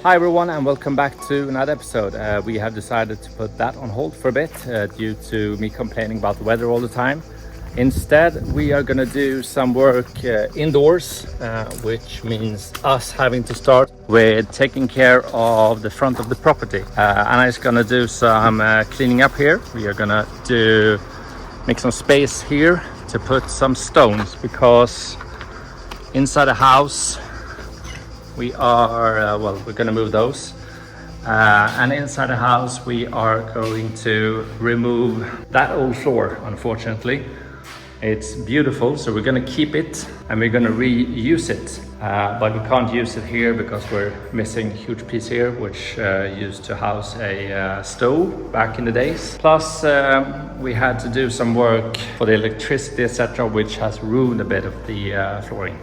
Hi everyone and welcome back to another episode. We have decided to put that on hold for a bit due to me complaining about the weather all the time. Instead, we are gonna do some work indoors, which means us having to start with taking care of the front of the property. Anna is gonna do some cleaning up here. We are gonna make some space here to put some stones because inside the house we are, we're gonna move those. And inside the house, we are going to remove that old floor, unfortunately. It's beautiful, so we're gonna keep it and we're gonna reuse it. But we can't use it here because we're missing a huge piece here, which used to house a stove back in the days. Plus, we had to do some work for the electricity, etc., which has ruined a bit of the flooring.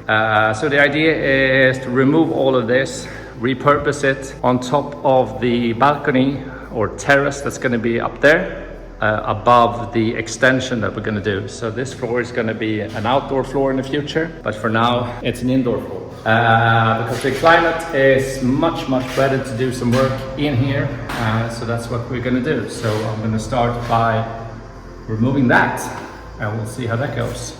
So the idea is to remove all of this, repurpose it on top of the balcony or terrace that's gonna be up there. Above the extension that we're going to do. So this floor is going to be an outdoor floor in the future, but for now it's an indoor floor. Because the climate is much better to do some work in here. So that's what we're going to do. So I'm going to start by removing that and we'll see how that goes.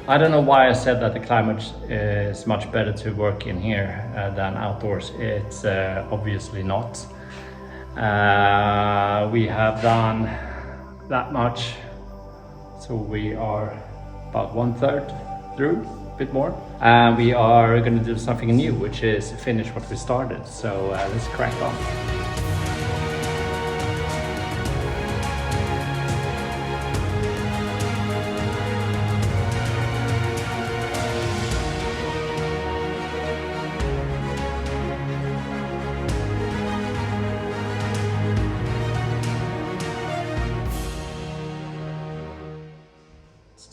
I don't know why I said that the climate is much better to work in here than outdoors. It's obviously not. We have done that much, so we are about 1/3 through, a bit more. And we are going to do something new, which is finish what we started. So let's crack on.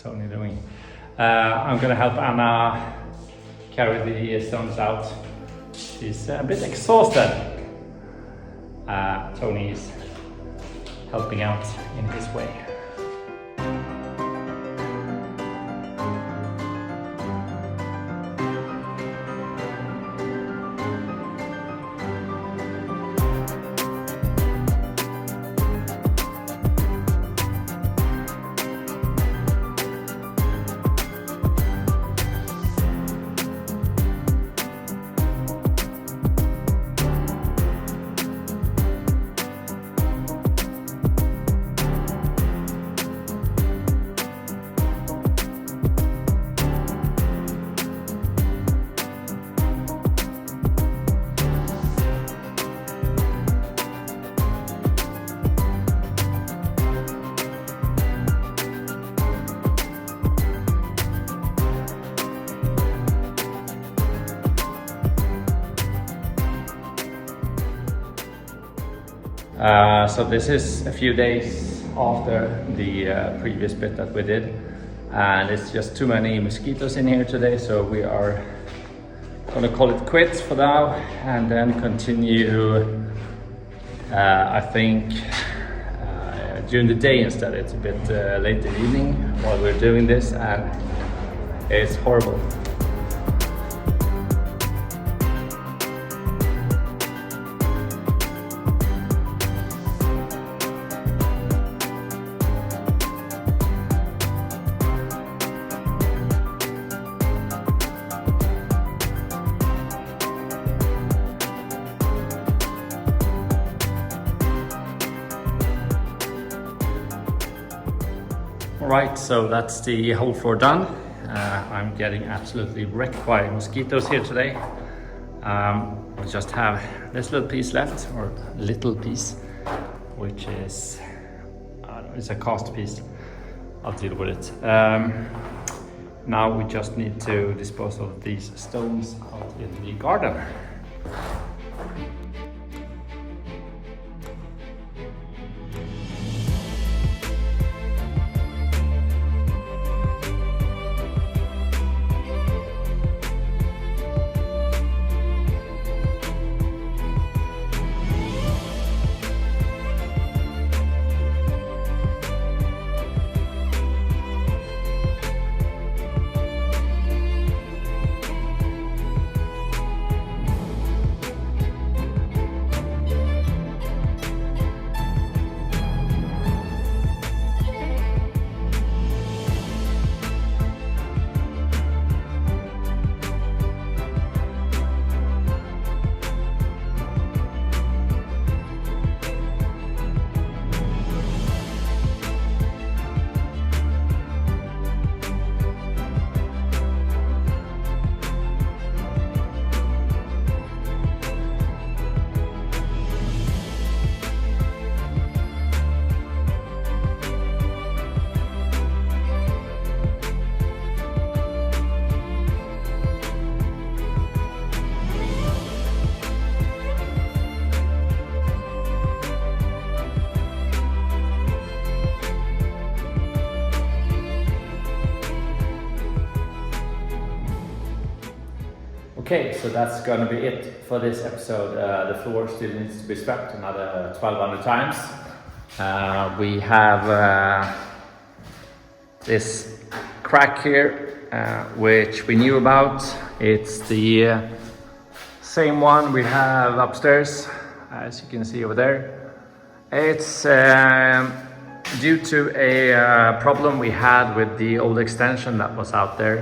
Tony doing. I'm gonna help Anna carry the stones out. She's a bit exhausted. Tony is helping out in his way. So this is a few days after the previous bit that we did, and it's just too many mosquitoes in here today, so we are gonna call it quits for now and then continue I think during the day instead. It's a bit late in the evening while we're doing this, and it's horrible. Right, so that's the whole floor done. I'm getting absolutely wrecked by mosquitoes here today. We just have this little piece left, or little piece, which is, it's a cast piece. I'll deal with it. Now we just need to dispose of these stones out in the garden. Okay, so that's gonna be it for this episode. The floor still needs to be swept another 1,200 times. We have this crack here, which we knew about. It's the same one we have upstairs, as you can see over there. It's due to a problem we had with the old extension that was out there.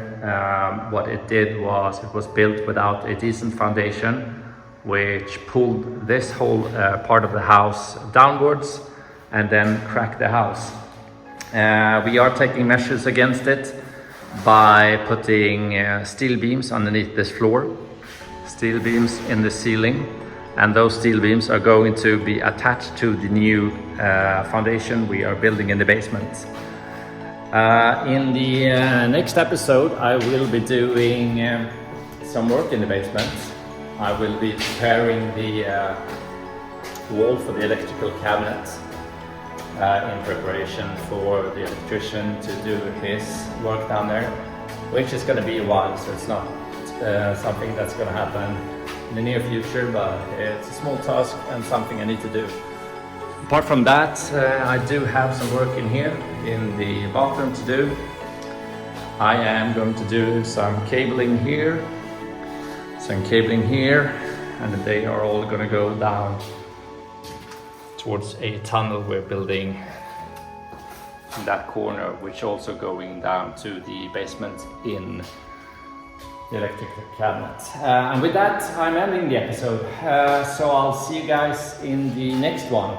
What it did was it was built without a decent foundation, which pulled this whole part of the house downwards and then cracked the house. We are taking measures against it by putting steel beams underneath this floor, steel beams in the ceiling, and those steel beams are going to be attached to the new foundation we are building in the basement. In the next episode, I will be doing some work in the basement. I will be preparing the wall for the electrical cabinet in preparation for the electrician to do his work down there, which is going to be a while, so it's not something that's going to happen in the near future, but it's a small task and something I need to do. Apart from that, I do have some work in here in the bathroom to do. I am going to do some cabling here, and they are all going to go down towards a tunnel we're building in that corner, which also going down to the basement in the electrical cabinet. And with that, I'm ending the episode. So I'll see you guys in the next one.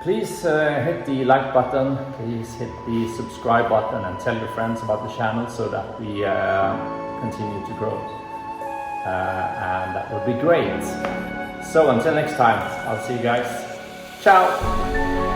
Please hit the like button, please hit the subscribe button, and tell your friends about the channel so that we continue to grow. And that would be great. So until next time, I'll see you guys. Ciao!